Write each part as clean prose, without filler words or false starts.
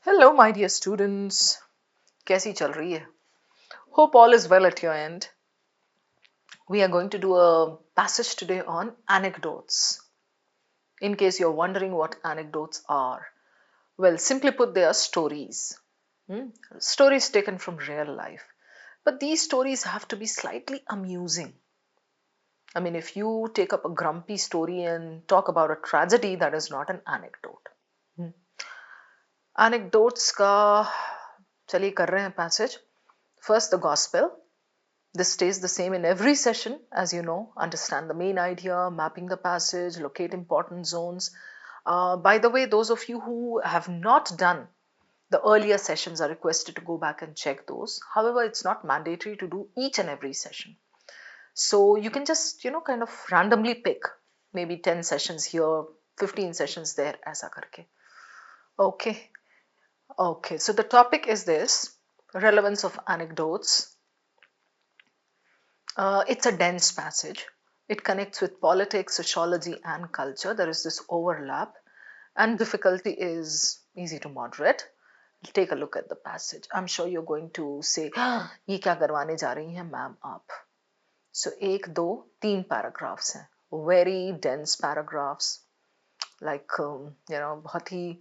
Hello, my dear students. कैसी चल रही है? Hope all is well at your end. We are going to do a passage today on anecdotes. In case you're wondering what anecdotes are, well, simply put, they are stories. Stories taken from real life. But these stories have to be slightly amusing. I mean, if you take up a grumpy story and talk about a tragedy, that is not an anecdote. Anecdotes का चलिए कर रहे हैं passage. First, the gospel. This stays the same in every session, as you know. Understand the main idea, mapping the passage, locate important zones. By the way, those of you who have not done the earlier sessions are requested to go back and check those. However, it's not mandatory to do each and every session. So you can just, kind of randomly pick maybe 10 sessions here, 15 sessions there, aisa karke. Okay. Okay, so the topic is this, relevance of anecdotes. It's a dense passage. It connects with politics, sociology, and culture. There is this overlap, and difficulty is easy to moderate. Take a look at the passage. I'm sure you're going to say, ये क्या करवाने जा रही हैं ma'am आप? So एक, दो, तीन paragraphs हैं. Very dense paragraphs. Like बहुत ही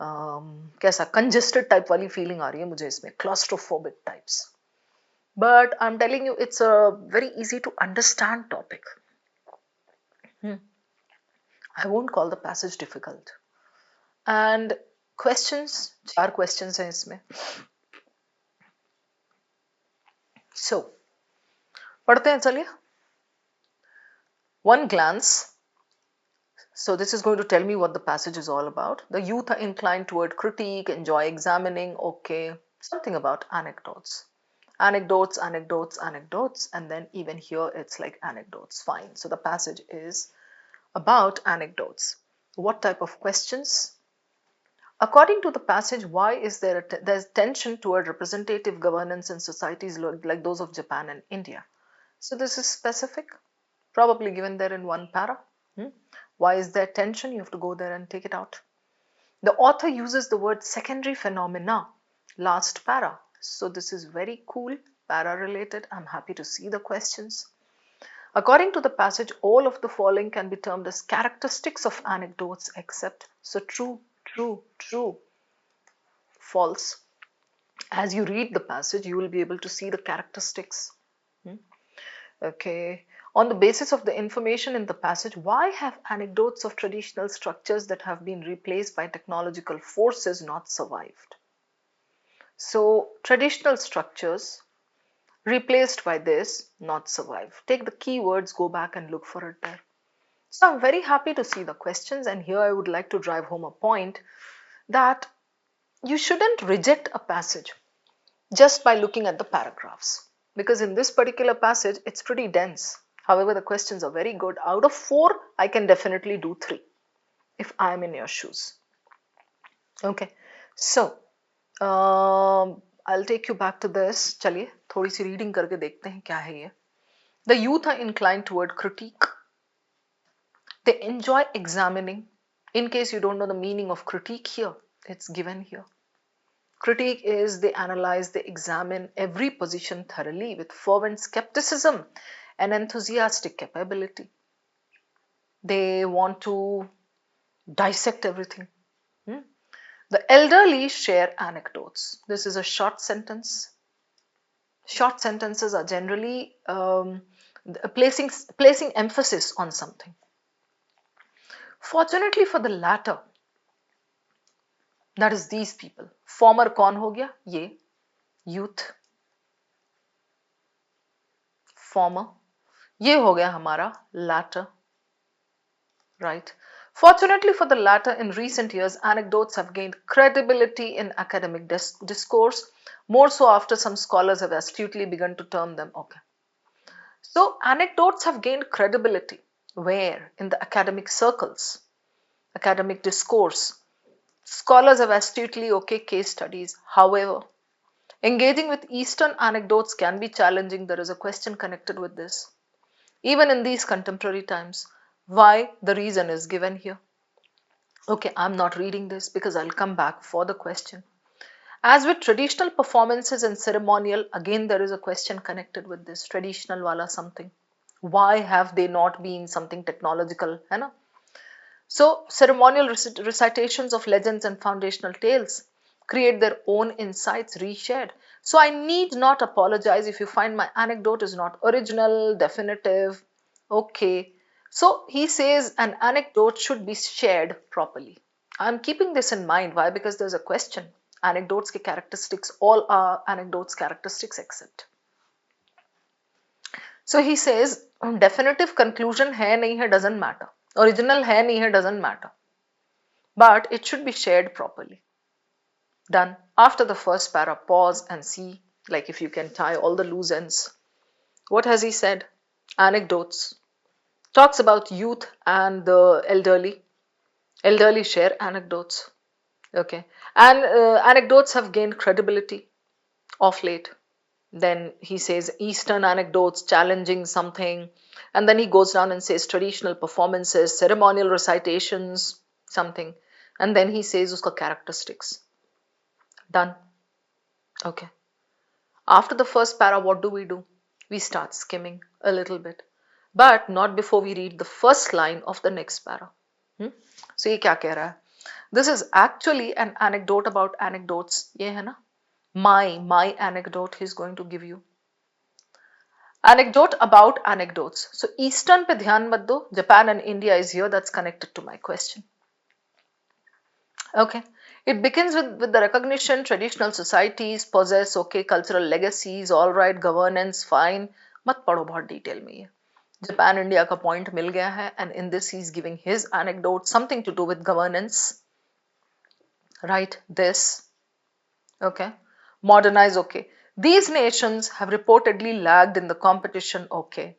कैसा congested type वाली feeling आ रही है मुझे इसमें, claustrophobic types. But I'm telling you, it's a very easy to understand topic. I won't call the passage difficult. And questions, 4 questions हैं इसमें. So, पढ़ते हैं चलिए. One glance. So this is going to tell me what the passage is all about. The youth are inclined toward critique, enjoy examining. Okay, something about anecdotes. Anecdotes, anecdotes, anecdotes, and then even here it's like anecdotes. Fine. So the passage is about anecdotes. What type of questions? According to the passage, why is there's tension toward representative governance in societies like those of Japan and India? So this is specific, probably given there in one para. Why is there tension? You have to go there and take it out. The author uses the word secondary phenomena, last para. So this is very cool, para related. I'm happy to see the questions. According to the passage, all of the following can be termed as characteristics of anecdotes except. So true, true, true, false. As you read the passage, you will be able to see the characteristics. Okay. On the basis of the information in the passage, why have anecdotes of traditional structures that have been replaced by technological forces not survived? So traditional structures replaced by this not survive. Take the keywords, go back and look for it there. So I'm very happy to see the questions, and here I would like to drive home a point that you shouldn't reject a passage just by looking at the paragraphs, because in this particular passage it's pretty dense. However, the questions are very good. Out of 4, I can definitely do 3 if I am in your shoes. Okay, so I'll take you back to this. चलिए थोड़ी सी reading करके देखते हैं क्या है ये. The youth are inclined toward critique. They enjoy examining. In case you don't know the meaning of critique here, it's given here. Critique is they analyze, they examine every position thoroughly with fervent skepticism and enthusiastic capability. They want to dissect everything. The elderly share anecdotes. This is a short sentence. Short sentences are generally placing emphasis on something. Fortunately for the latter, that is these people. Former कौन हो गया? ये youth. Former. ये हो गया हमारा latter. Right. Fortunately for the latter, in recent years, anecdotes have gained credibility in academic discourse, more so after some scholars have astutely begun to term them. Okay. So anecdotes have gained credibility. Where? In the academic circles, academic discourse. Scholars have astutely, case studies. However, engaging with Eastern anecdotes can be challenging. There is a question connected with this. Even in these contemporary times. Why? The reason is given here. Okay, I'm not reading this because I'll come back for the question. As with traditional performances and ceremonial, again there is a question connected with this traditional wala something. Why have they not been something technological? है ना? So, ceremonial recitations of legends and foundational tales create their own insights reshared. So, I need not apologize if you find my anecdote is not original, definitive. Okay. So, he says an anecdote should be shared properly. I'm keeping this in mind. Why? Because there's a question. Anecdotes ke characteristics, all are anecdotes characteristics except. So he says definitive conclusion hai nahi hai doesn't matter. Original hai nahi hai doesn't matter. But it should be shared properly. Done. After the first para, pause and see, like if you can tie all the loose ends. What has he said? Anecdotes. Talks about youth and the elderly. Elderly share anecdotes. Okay. And anecdotes have gained credibility of late. Then he says Eastern anecdotes challenging something. And then he goes down and says traditional performances, ceremonial recitations, something. And then he says uska characteristics. Done. Okay. After the first para, what do? We start skimming a little bit. But not before we read the first line of the next para. So, ये क्या कह रहा है? This is actually an anecdote about anecdotes. ये है ना? My anecdote he's going to give you. Anecdote about anecdotes. So Eastern पे ध्यान मत दो. Japan and India is here. That's connected to my question. Okay. It begins with the recognition traditional societies possess okay cultural legacies. All right, governance fine. मत पढ़ो बहुत detail में ये. Japan India का point मिल गया है and in this he's giving his anecdote something to do with governance. Right. This. Okay. Modernize. Okay. These nations have reportedly lagged in the competition. Okay.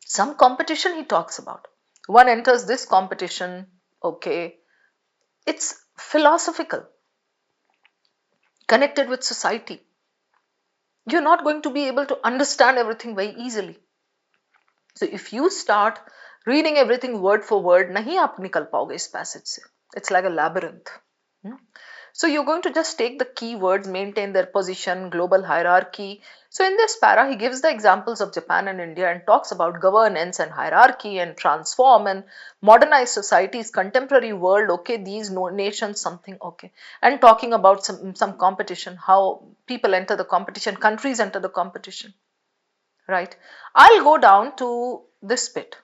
Some competition he talks about. One enters this competition. Okay. It's philosophical, connected with society. You're not going to be able to understand everything very easily. So if you start reading everything word for word, nahi aap nikal paoge is passage se. It's like a labyrinth. So you're going to just take the keywords, maintain their position, global hierarchy. So in this para, he gives the examples of Japan and India and talks about governance and hierarchy and transform and modernize societies, contemporary world, okay, these nations, something, okay. And talking about some competition, how people enter the competition, countries enter the competition, right? I'll go down to this bit,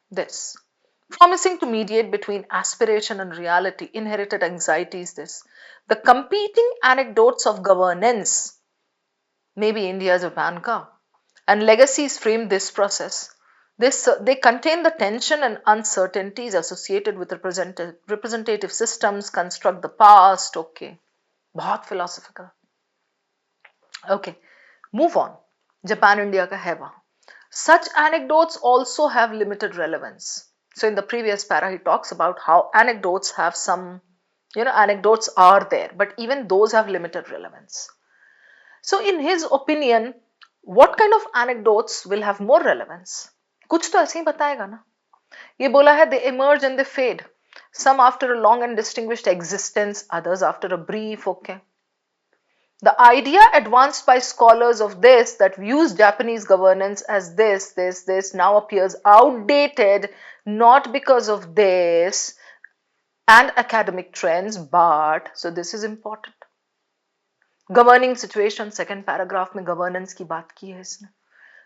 this. Promising to mediate between aspiration and reality, inherited anxieties, this. The competing anecdotes of governance, maybe India, Japan ka, and legacies frame this process. They contain the tension and uncertainties associated with representative systems, construct the past, okay. बहुत philosophical. Okay, move on. Japan, India ka hai wahan. Such anecdotes also have limited relevance. So in the previous para, he talks about how anecdotes have some, anecdotes are there, but even those have limited relevance. So in his opinion, what kind of anecdotes will have more relevance? कुछ तो ऐसे ही बताएगा ना. ये बोला है they emerge and they fade. Some after a long and distinguished existence, others after a brief, okay. The idea advanced by scholars of this that views Japanese governance as this now appears outdated, not because of this and academic trends, but, so this is important. Governing situation, second paragraph में governance की बात की है इसने.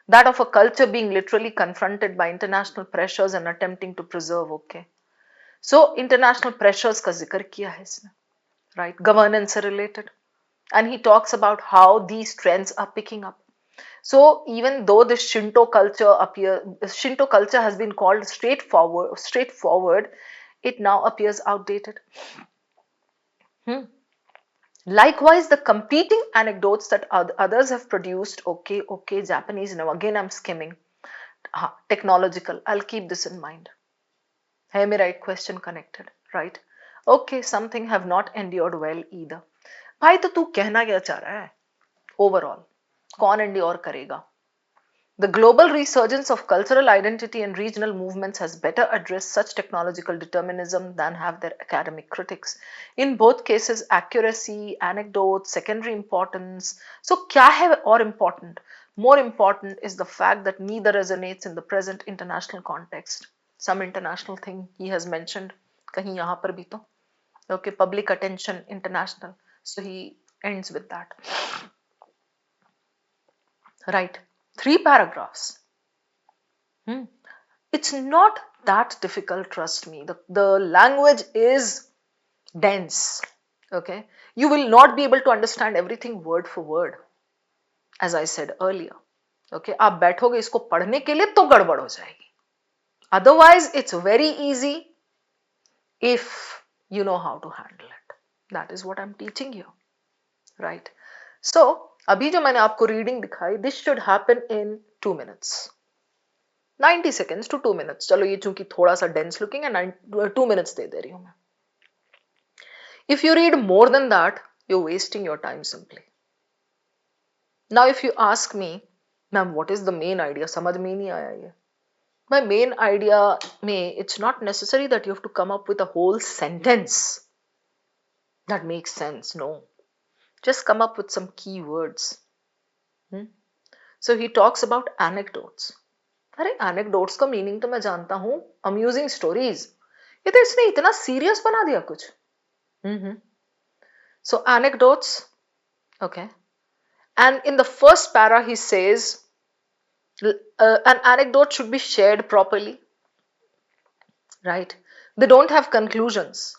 That of a culture being literally confronted by international pressures and attempting to preserve, okay. So international pressures का जिक्र किया है इसने, right? Governance से related. And he talks about how these trends are picking up. So even though the Shinto culture has been called straightforward, it now appears outdated. Likewise, the competing anecdotes that others have produced, okay, Japanese, now again I'm skimming, technological, I'll keep this in mind. Hai me right question connected, right? Okay, something have not endured well either. भाई तो तू कहना क्या चाह रहा है overall कौन endure करेगा The global resurgence of cultural identity and regional movements has better addressed such technological determinism than have their academic critics. In both cases, accuracy, anecdotes, secondary importance. So, kya hai or important? More important is the fact that neither resonates in the present international context. Some international thing he has mentioned, kahin yahan par bhi to. Okay, public attention, international. So he ends with that. Right, 3 paragraphs. It's not that difficult, trust me. The language is dense. Okay, you will not be able to understand everything word for word, as I said earlier. Okay, आप बैठोगे इसको पढ़ने के लिए तो गड़बड़ हो जाएगी. Otherwise, it's very easy if you know how to handle it. That is what I'm teaching you. Right. So, अभी जो मैंने आपको रीडिंग दिखाई, this should happen in 2 minutes. 90 seconds to 2 minutes. चलो ये चूंकि थोड़ा सा dense looking है, 2 minutes दे दे रही हूँ मैं. If you read more than that, you're wasting your time simply. Now, if you ask me, ma'am, what is the main idea? समझ में ही नहीं आया ये. My main idea में, it's not necessary that you have to come up with a whole sentence that makes sense. No. Just come up with some keywords. So he talks about anecdotes. अरे anecdotes का meaning तो मैं जानता हूँ, amusing stories. ये तो इसने इतना सीरियस बना दिया कुछ. So anecdotes, okay. And in the first para he says an anecdote should be shared properly. Right? They don't have conclusions.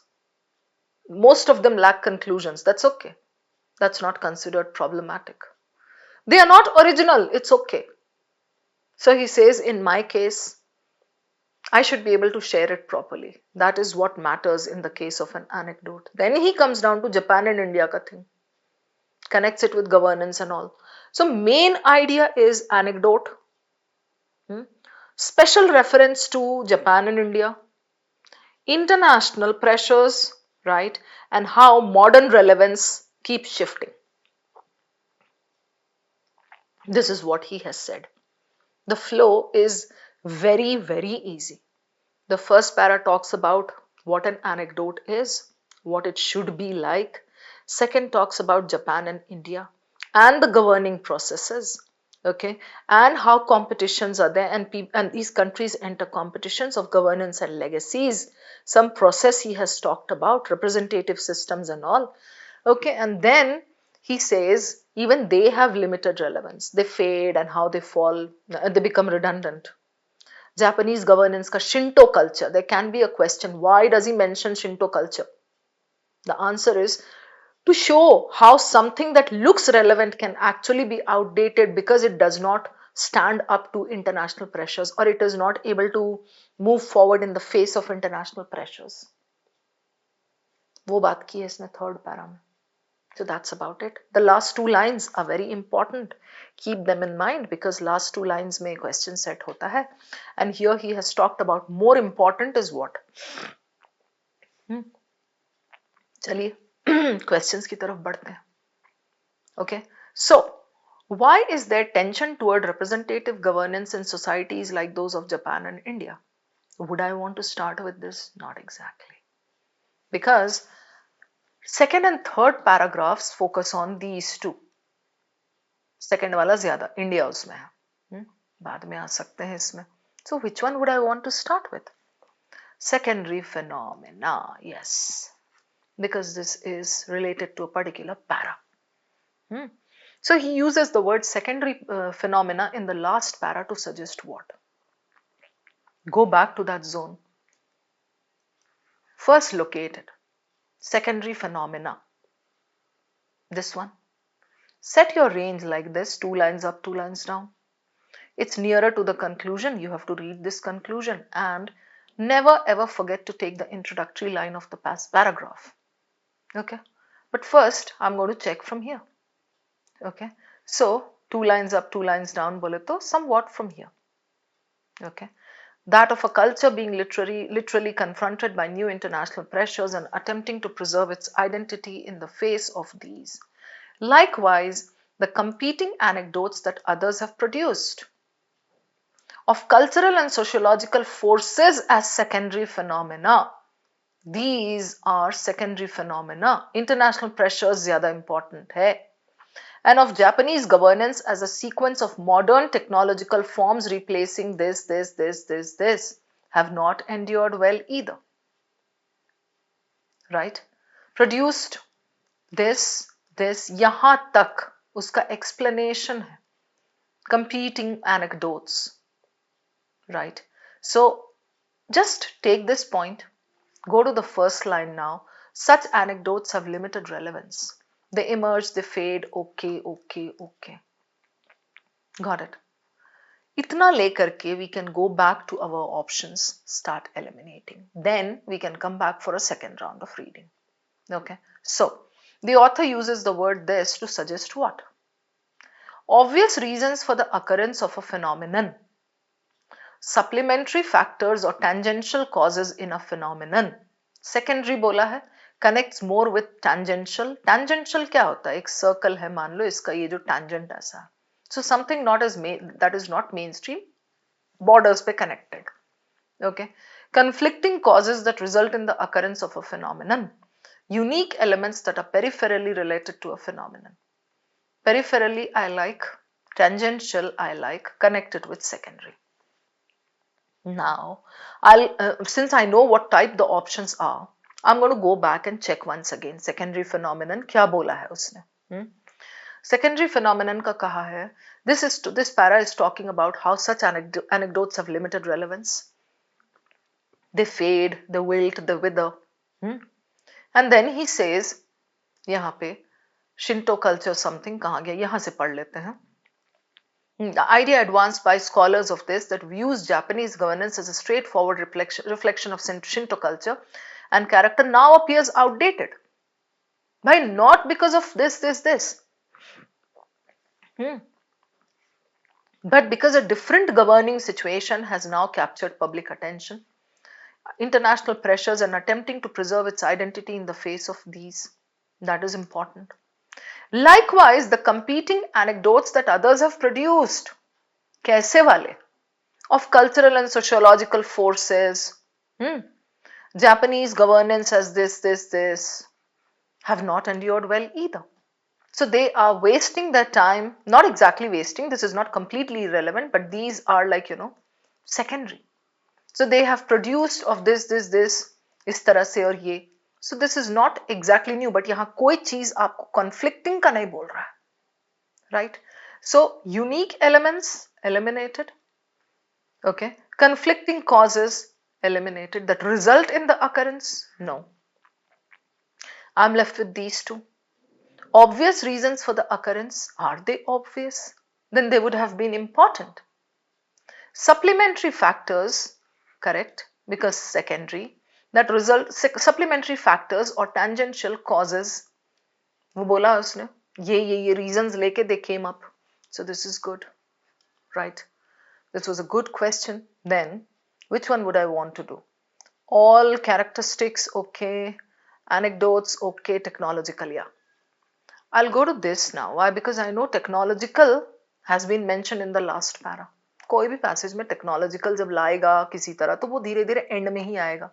Most of them lack conclusions. That's okay. That's not considered problematic. They are not original. It's okay. So he says, in my case, I should be able to share it properly. That is what matters in the case of an anecdote. Then he comes down to Japan and India ka thing. Connects it with governance and all. So main idea is anecdote. Special reference to Japan and India. International pressures, right? And how modern relevance keeps shifting. This is what he has said. The flow is very, very easy. The first para talks about what an anecdote is, what it should be like. Second talks about Japan and India and the governing processes, okay, and how competitions are there, and these countries enter competitions of governance and legacies. Some process he has talked about, representative systems and all, okay, and then he says even they have limited relevance. They fade and how they fall, they become redundant. Japanese governance ka Shinto culture. There can be a question, why does he mention Shinto culture? The answer is to show how something that looks relevant can actually be outdated because it does not stand up to international pressures, or it is not able to move forward in the face of international pressures. वो बात की है इसने third para में. So that's about it. The last 2 lines are very important. Keep them in mind because last 2 lines में question set होता है. And here he has talked about more important is what? चलिए questions की तरफ बढ़ते हैं. Okay. So why is there tension toward representative governance in societies like those of Japan and India? Would I want to start with this? Not exactly. Because second and third paragraphs focus on these two. Second वाला ज़्यादा India उसमें है, बाद में आ सकते हैं इसमें. So which one would I want to start with? Secondary phenomena, yes, because this is related to a particular para. So he uses the word secondary phenomena in the last para to suggest what? Go back to that zone. First locate it. Secondary phenomena. This one. Set your range like this, 2 lines up, 2 lines down. It's nearer to the conclusion. You have to read this conclusion and never ever forget to take the introductory line of the past paragraph. Okay. But first, I'm going to check from here. Okay. So, 2 lines up, 2 lines down, bole to somewhat from here. Okay. That of a culture being literally confronted by new international pressures and attempting to preserve its identity in the face of these. Likewise, the competing anecdotes that others have produced. of cultural and sociological forces as secondary phenomena. These are secondary phenomena. International pressures ज़्यादा important है. And of Japanese governance as a sequence of modern technological forms replacing this, have not endured well either. Right? Produced this, यहाँ तक उसका explanation है. Competing anecdotes. Right? So, just take this point. Go to the first line now. Such anecdotes have limited relevance. They emerge, they fade, okay. Got it. Itna lekar ke we can go back to our options, start eliminating. Then we can come back for a second round of reading. Okay. So, the author uses the word this to suggest what? Obvious reasons for the occurrence of a phenomenon. Supplementary factors or tangential causes in a phenomenon. Secondary बोला है, connects more with tangential. Tangential क्या होता है? एक circle है, मान लो इसका ये जो tangent ऐसा. So something not as that is not mainstream, borders पे connected. Okay. Conflicting causes that result in the occurrence of a phenomenon. Unique elements that are peripherally related to a phenomenon. Peripherally I like, tangential I like, connected with secondary. Now, since I know what type the options are, I'm going to go back and check once again. Secondary phenomenon, क्या बोला है उसने? Secondary phenomenon का कहा है. This para is talking about how such anecdotes have limited relevance. They fade, they wilt, they wither. And then he says, यहाँ पे Shinto culture something कहाँ गया? यहाँ से पढ़ लेते हैं. The idea advanced by scholars of this that views Japanese governance as a straightforward reflection of Shinto culture and character now appears outdated. Why? Not because of this. But because a different governing situation has now captured public attention. International pressures and attempting to preserve its identity in the face of these. That is important. Likewise, the competing anecdotes that others have produced, कैसे वाले, of cultural and sociological forces, Japanese governance as this, have not endured well either. So they are wasting their time, not exactly wasting, this is not completely irrelevant, but these are like, secondary. So they have produced of this, इस तरह से और ये. So this is not exactly new, but यहाँ कोई चीज आपको conflicting का नहीं बोल रहा है, right? So unique elements eliminated, okay? Conflicting causes eliminated that result in the occurrence, no. I'm left with these two. Obvious reasons for the occurrence, are they obvious? Then they would have been important. Supplementary factors, correct, because secondary, that result, supplementary factors or tangential causes, वो बोला उसने, ये reasons लेके they came up. So this is good, right? This was a good question. Then, which one would I want to do? All characteristics, okay. Anecdotes, okay. Technological, yeah. I'll go to this now. Why? Because I know technological has been mentioned in the last para. कोई भी passage में technological जब लाएगा किसी तरह तो वो धीरे धीरे end में ही आएगा.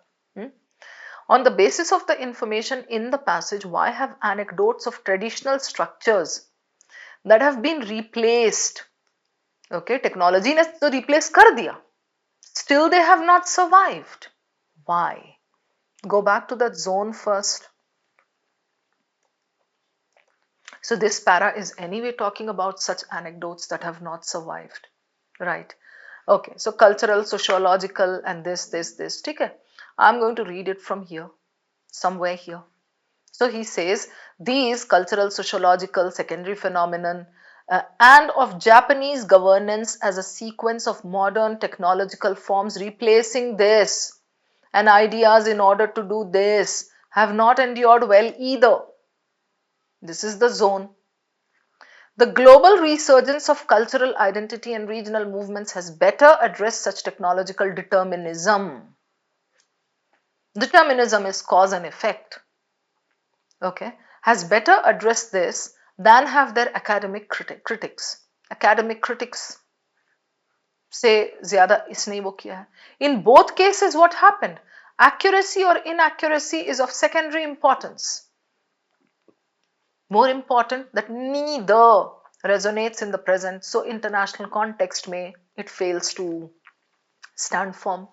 On the basis of the information in the passage, why have anecdotes of traditional structures that have been replaced, okay, technology ने तो replace कर दिया, still they have not survived? Why? Go back to that zone first. So this para is anyway talking about such anecdotes that have not survived, right? Okay, so cultural, sociological, and this. ठीक है? I'm going to read it from here, somewhere here. So he says, these cultural, sociological, secondary phenomenon and of Japanese governance as a sequence of modern technological forms replacing this and ideas in order to do this have not endured well either. This is the zone. The global resurgence of cultural identity and regional movements has better addressed such technological determinism. Determinism is cause and effect. Okay, has better addressed this than have their academic critics. Academic critics. से ज्यादा इसने वो किया है. In both cases what happened? Accuracy or inaccuracy is of secondary importance. More important that neither resonates in the present, so international context में it fails to stand firm.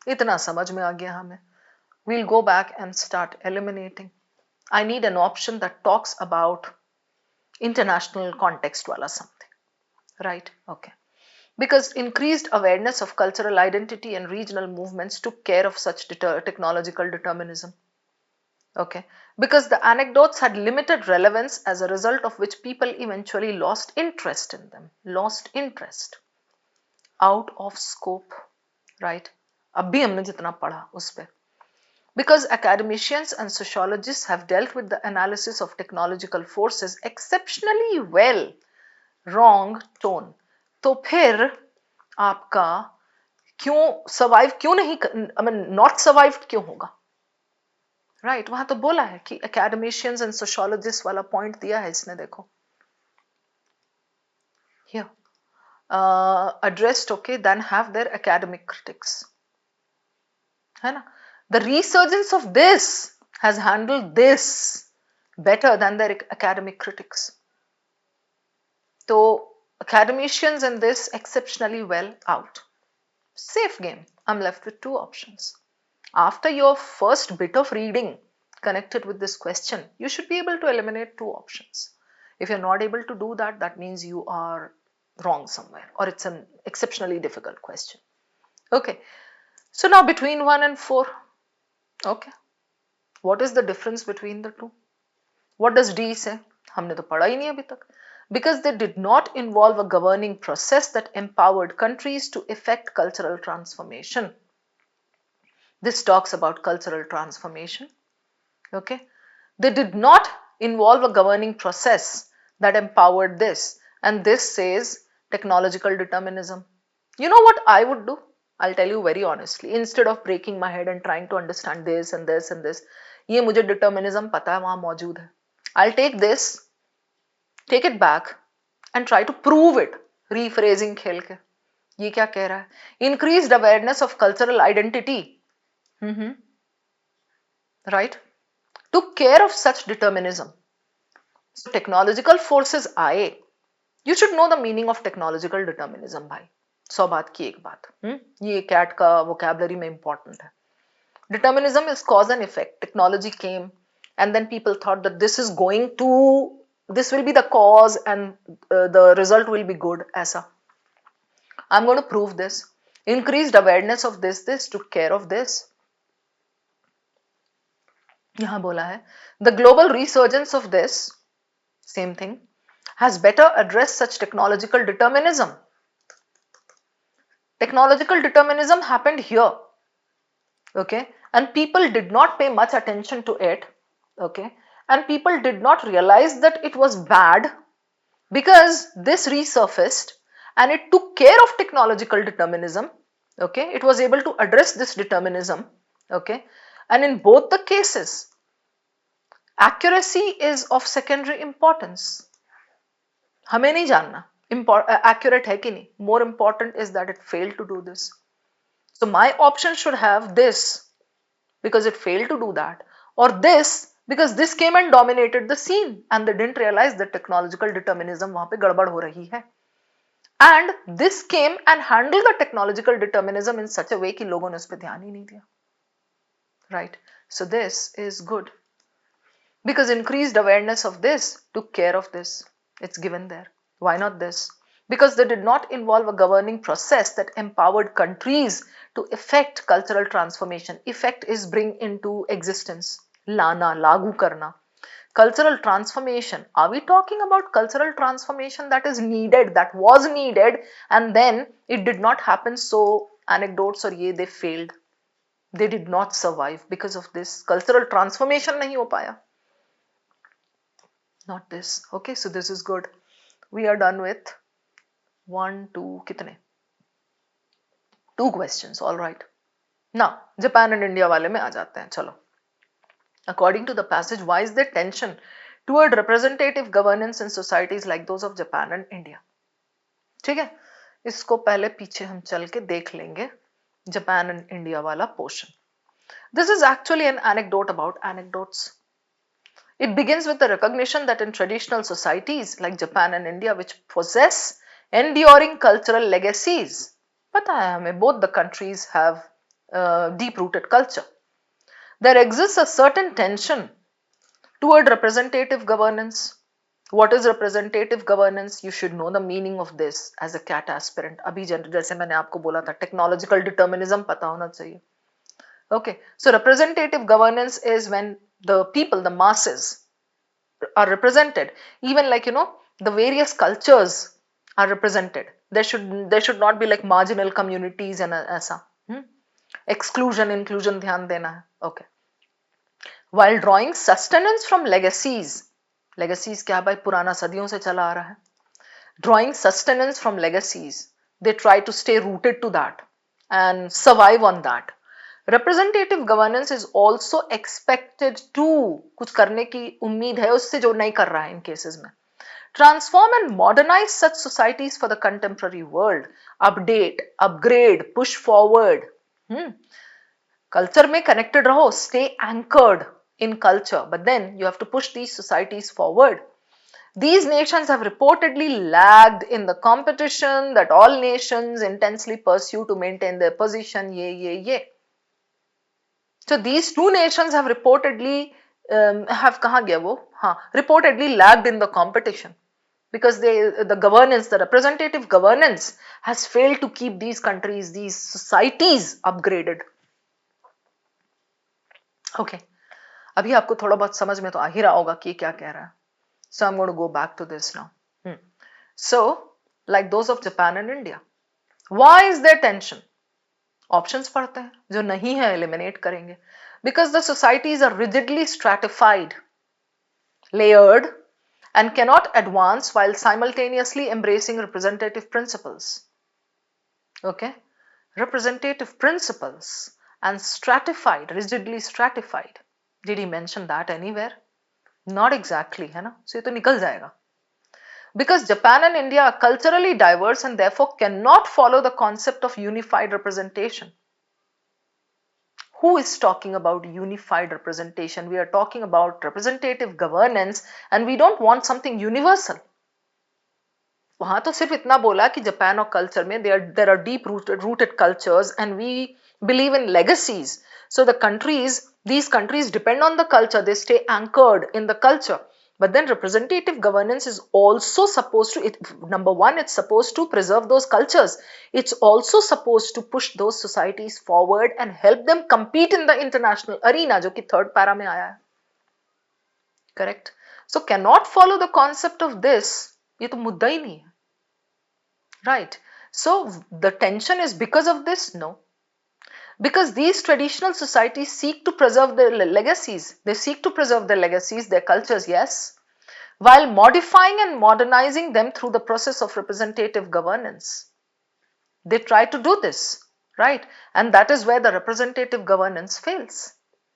इतना समझ में आ गया हमें. We'll go back and start eliminating. I need an option that talks about international context wala something. Right? Okay. Because increased awareness of cultural identity and regional movements took care of such technological determinism. Okay. Because the anecdotes had limited relevance, as a result of which people eventually lost interest in them. Lost interest. Out of scope. Right? अब भी हमने जितना पढ़ा उस पे. Because academicians and sociologists have dealt with the analysis of technological forces exceptionally well. Wrong tone. तो फिर आपका क्यों सर्वाइव क्यों नहीं, आई मीन नॉट सर्वाइव्ड क्यों होगा? राइट, वहां तो बोला है कि academicians and sociologists वाला पॉइंट दिया है इसने, देखो here addressed, okay, than have their academic critics, है ना? The resurgence of this has handled this better than their academic critics. So academicians in this exceptionally well out. Safe game. I'm left with two options. After your first bit of reading connected with this question, you should be able to eliminate two options. If you're not able to do that, that means you are wrong somewhere, or it's an exceptionally difficult question. Okay. So now between 1 and 4, okay, what is the difference between the two? What does D say? हमने तो पढ़ा ही नहीं अभी तक. Because they did not involve a governing process that empowered countries to effect cultural transformation. This talks about cultural transformation. Okay. They did not involve a governing process that empowered this. And this says technological determinism. You know what I would do? I'll tell you very honestly. Instead of breaking my head and trying to understand this and this and this, ये मुझे determinism पता है, वहाँ मौजूद है. I'll take this, take it back and try to prove it. Rephrasing खेल के. ये क्या कह रहा है? Increased awareness of cultural identity. Right? Took care of such determinism. So technological forces आए. You should know the meaning of technological determinism भाई. 100 बात की एक बात. ये CAT का vocabulary में important है. Determinism is cause and effect. Technology came and then people thought that this will be the cause and the result will be good. ऐसा. I'm going to prove this. Increased awareness of this took care of this. यहाँ बोला है the global resurgence of this, same thing, has better addressed such technological determinism. Technological determinism happened here, okay, and people did not pay much attention to it, okay, and people did not realize that it was bad because this resurfaced and it took care of technological determinism, okay, it was able to address this determinism, okay, and in both the cases accuracy is of secondary importance. हमें नहीं जानना accurate है कि नहीं. More important is that it failed to do this. So my option should have this because it failed to do that, or this because this came and dominated the scene and they didn't realize that technological determinism वहाँ पे गड़बड़ हो रही है. And this came and handled the technological determinism in such a way कि लोगों ने उस पर ध्यान ही नहीं दिया. Right? So this is good. Because increased awareness of this took care of this. It's given there. Why not this? Because they did not involve a governing process that empowered countries to effect cultural transformation. Effect is bring into existence. Lana, lagu karna. Cultural transformation. Are we talking about cultural transformation that is needed, that was needed, and then it did not happen, so anecdotes or ye, they failed. They did not survive because of this. Cultural transformation nahi ho paya. Not this. Okay, so this is good. We are done with 1, 2, kitne? 2 questions. All right. Now, Japan and India वाले में आ जाते हैं. चलो. According to the passage, why is there tension toward representative governance in societies like those of Japan and India? ठीक है? इसको पहले पीछे हम चल के देख लेंगे, जापान एंड इंडिया वाला portion. This is actually an anecdote about anecdotes. It begins with the recognition that in traditional societies like Japan and India, which possess enduring cultural legacies, पता है हमें, both the countries have deep-rooted culture. There exists a certain tension toward representative governance. What is representative governance? You should know the meaning of this as a CAT aspirant. अभी जैसे मैंने आपको बोला था, technological determinism पता होना चाहिए. Okay, so representative governance is when the people, the masses, are represented. Even like the various cultures are represented. There should not be like marginal communities and ऐसा. Exclusion, inclusion ध्यान देना है. Okay. While drawing sustenance from legacies. Legacies क्या भाई, पुराना सदियों से चला आ रहा है. Drawing sustenance from legacies. They try to stay rooted to that and survive on that. Representative governance is also expected to, कुछ करने की उम्मीद है उससे जो नहीं कर रहा है इन केसेस में. Transform and modernize such societies for the contemporary world. Update, upgrade, push forward. Culture में connected रहो, stay anchored in culture, but then you have to push these societies forward. These nations have reportedly lagged in the competition that all nations intensely pursue to maintain their position. ये. So these two nations have reportedly have कहाँ गया वो? हाँ, reportedly lagged in the competition because the governance, the representative governance has failed to keep these countries, these societies upgraded. Okay, अभी आपको थोड़ा बहुत समझ में तो आ ही रहा होगा कि क्या कह रहा है. So I'm going to go back to this now. So, like those of Japan and India, why is there tension? Options पढ़ते हैं, जो नहीं है eliminate करेंगे. Because the societies are rigidly stratified, layered, and cannot advance while simultaneously embracing representative principles. Okay, representative principles and stratified, rigidly stratified. Did he mention that anywhere? Not exactly, है ना? So ये तो निकल जाएगा. Because Japan and India are culturally diverse and therefore cannot follow the concept of unified representation. Who is talking about unified representation? We are talking about representative governance and we don't want something universal. वहां तो सिर्फ इतना बोला कि Japan और culture में there are deep rooted cultures and we believe in legacies. So these countries depend on the culture, they stay anchored in the culture. But then representative governance is also supposed to, number one, it's supposed to preserve those cultures. It's also supposed to push those societies forward and help them compete in the international arena, जो कि third para में आया है. Correct? So cannot follow the concept of this, ये तो मुद्दा ही नहीं है. Right? So the tension is because of this? No. Because these traditional societies seek to preserve their legacies. They seek to preserve their legacies, their cultures, yes, while modifying and modernizing them through the process of representative governance. They try to do this, right? And that is where the representative governance fails.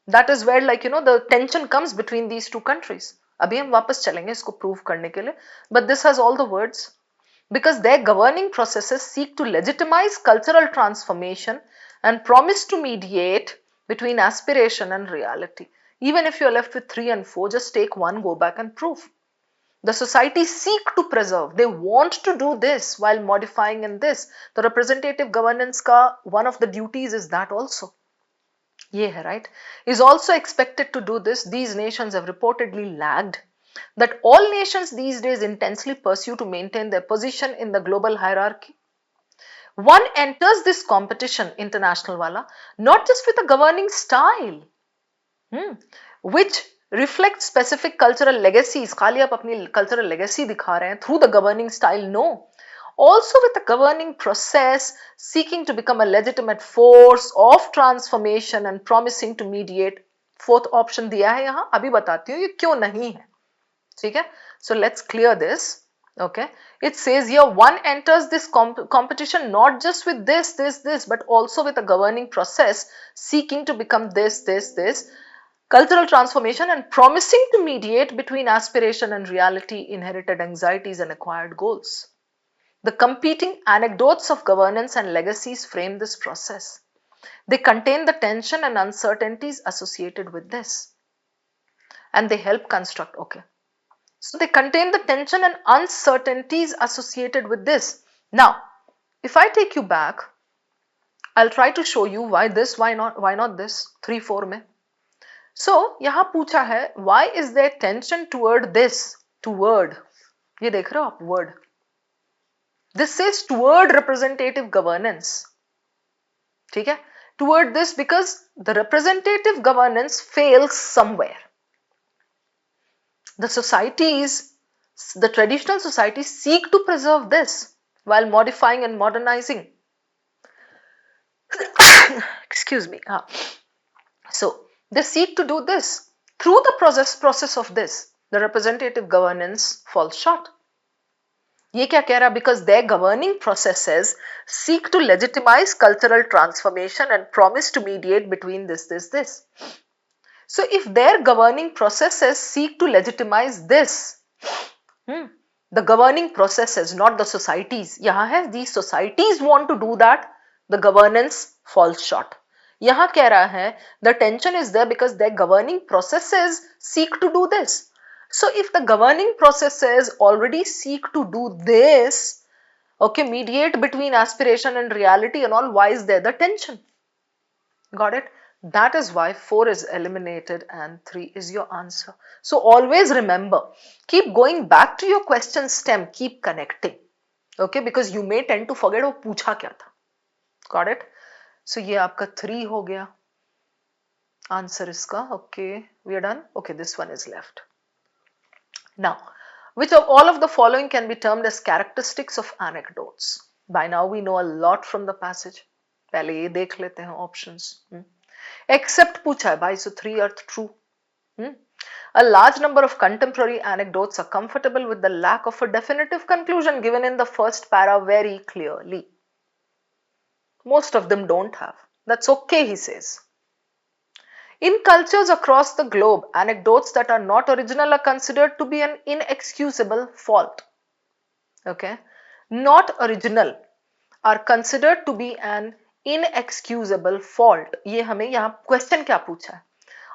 That is where, like, the tension comes between these two countries. अभी हम वापस चलेंगे इसको prove करने के लिए, but this has all the words. Because their governing processes seek to legitimize cultural transformation and promise to mediate between aspiration and reality. Even if you're left with 3 and 4, just take one, go back and prove. The societies seek to preserve, they want to do this while modifying in this. The representative governance ka one of the duties is that also. Ye hai, right? Is also expected to do this. These nations have reportedly lagged. That all nations these days intensely pursue to maintain their position in the global hierarchy. One enters this competition, international wala, not just with a governing style, which reflects specific cultural legacies. खाली आप अपनी cultural legacy दिखा रहे हैं through the governing style, no. Also with a governing process seeking to become a legitimate force of transformation and promising to mediate. Fourth option दिया है यहाँ, अभी बताती हूँ ये क्यों नहीं है. ठीक है? So let's clear this. Okay, it says here one enters this competition not just with this, but also with a governing process seeking to become this, cultural transformation and promising to mediate between aspiration and reality, inherited anxieties and acquired goals. The competing anecdotes of governance and legacies frame this process. They contain the tension and uncertainties associated with this, and they help construct. Okay, so they contain the tension and uncertainties associated with this. Now, if I take you back, I'll try to show you why this, why not this, 3, 4 में. So, यहाँ पूछा है, why is there tension toward this, toward, ये देख रहे हो आप word. This says toward representative governance. ठीक है? Toward this because the representative governance fails somewhere. The societies, the traditional societies seek to preserve this while modifying and modernizing. Excuse me. So they seek to do this. Through the process of this, the representative governance falls short. ये क्या कह रहा? Because their governing processes seek to legitimize cultural transformation and promise to mediate between this. So if their governing processes seek to legitimize this, the governing processes, not the societies. यहाँ है, these societies want to do that, the governance falls short. यहाँ कह रहा है, the tension is there because their governing processes seek to do this. So if the governing processes already seek to do this, okay, mediate between aspiration and reality and all, why is there the tension? Got it? That is why 4 is eliminated and 3 is your answer. So always remember, keep going back to your question stem, keep connecting. Okay, because you may tend to forget वो पूछा क्या था. Got it? So ये आपका 3 हो गया. Answer इसका. Okay, we are done. Okay, this one is left. Now, which of all of the following can be termed as characteristics of anecdotes? By now we know a lot from the passage. पहले ये देख लेते हैं options. Except पूछा है भाई, so 3 are true. A large number of contemporary anecdotes are comfortable with the lack of a definitive conclusion given in the first para very clearly. Most of them don't have. That's okay, he says. In cultures across the globe, anecdotes that are not original are considered to be an inexcusable fault. Okay? Not original are considered to be an inexcusable fault. ये हमें यहाँ question क्या पूछा है?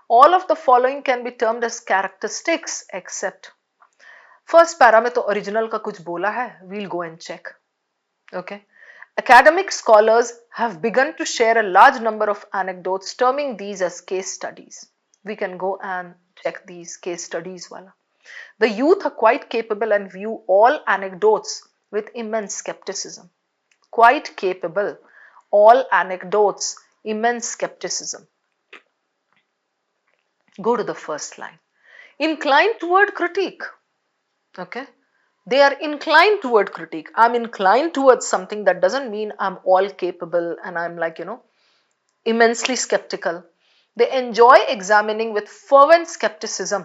All of the following can be termed as characteristics except. First para में तो original का कुछ बोला है. We'll go and check. Okay? Academic scholars have begun to share a large number of anecdotes, terming these as case studies. We can go and check these case studies. Wala. The youth are quite capable and view all anecdotes with immense skepticism. Quite capable. All anecdotes, immense skepticism. Go to the first line. Inclined toward critique. Okay. They are inclined toward critique. I'm inclined towards something. That doesn't mean I'm all capable and I'm like, immensely skeptical. They enjoy examining with fervent skepticism.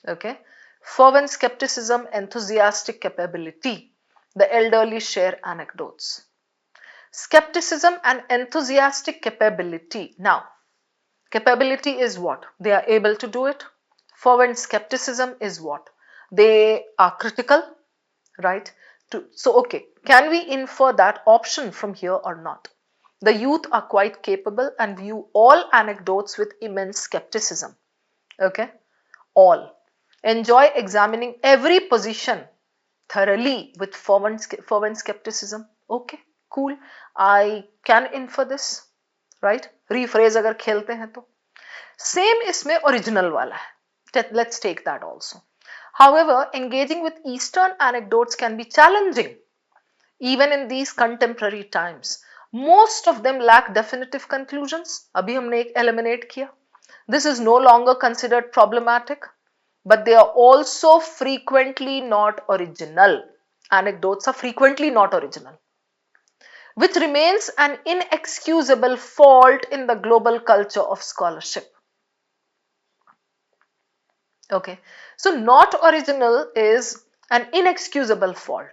Okay. Fervent skepticism, enthusiastic capability. The elderly share anecdotes. Skepticism and enthusiastic capability. Now, capability is what? They are able to do it. Fervent skepticism is what? They are critical. Right? So, okay, can we infer that option from here or not? The youth are quite capable and view all anecdotes with immense skepticism. Okay? All. Enjoy examining every position thoroughly with fervent skepticism. Okay, cool. I can infer this. Right? Rephrase अगर खेलते हैं तो. Same इसमें original वाला है. Let's take that also. However, engaging with Eastern anecdotes can be challenging, even in these contemporary times. Most of them lack definitive conclusions. अभी हमने एक eliminate किया. This is no longer considered problematic, but they are also frequently not original. Anecdotes are frequently not original, which remains an inexcusable fault in the global culture of scholarship. Okay, so not original is an inexcusable fault.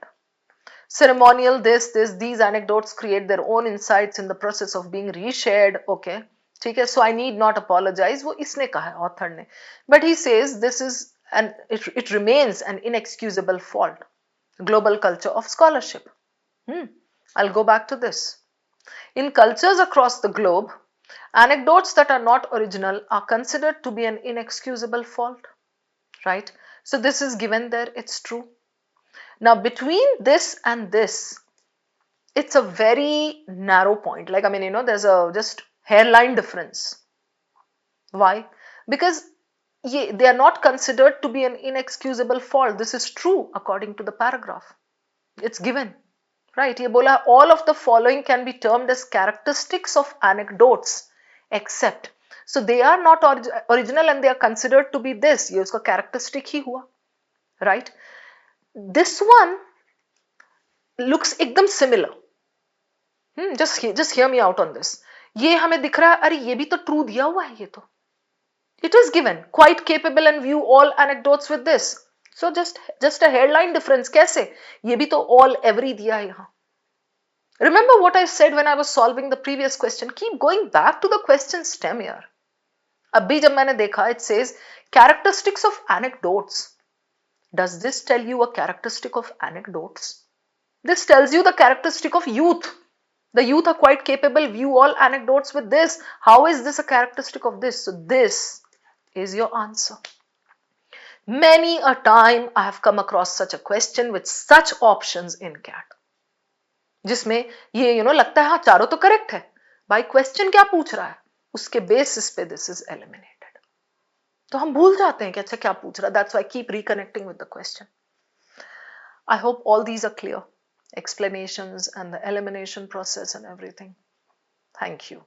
Ceremonial these anecdotes create their own insights in the process of being reshared. Okay, ठीक है, so I need not apologize. वो इसने कहा है author ने, but he says this is it remains an inexcusable fault. Global culture of scholarship. I'll go back to this. In cultures across the globe, anecdotes that are not original are considered to be an inexcusable fault, right? So this is given there, it's true. Now, between this and this, it's a very narrow point. Like, I mean, there's a just hairline difference. Why? Because they are not considered to be an inexcusable fault. This is true according to the paragraph. It's given. Right, ये बोला all of the following can be termed as characteristics of anecdotes except. So they are not original and they are considered to be this. ये उसका characteristic ही हुआ. Right. This one looks एकदम similar. Just hear me out on this. ये हमें दिख रहा है, अरे ये भी तो true दिया हुआ है ये तो. It is given, quite capable and view all anecdotes with this. So just a headline difference. कैसे? ये भी तो all every दिया है यहाँ. Remember what I said when I was solving the previous question. Keep going back to the question stem here. अभी जब मैंने देखा, it says characteristics of anecdotes. Does this tell you a characteristic of anecdotes? This tells you the characteristic of youth. The youth are quite capable, view all anecdotes with this. How is this a characteristic of this? So this is your answer. Many a time I have come across such a question with such options in CAT. जिसमें ये लगता है हाँ चारों तो correct है, भाई question क्या पूछ रहा है, उसके बेसिस पे दिस इज एलिमिनेटेड. तो हम भूल जाते हैं कि अच्छा क्या पूछ रहा है. That's why keep reconnecting with the question. I hope all these are clear, explanations and the elimination process and everything. Thank you.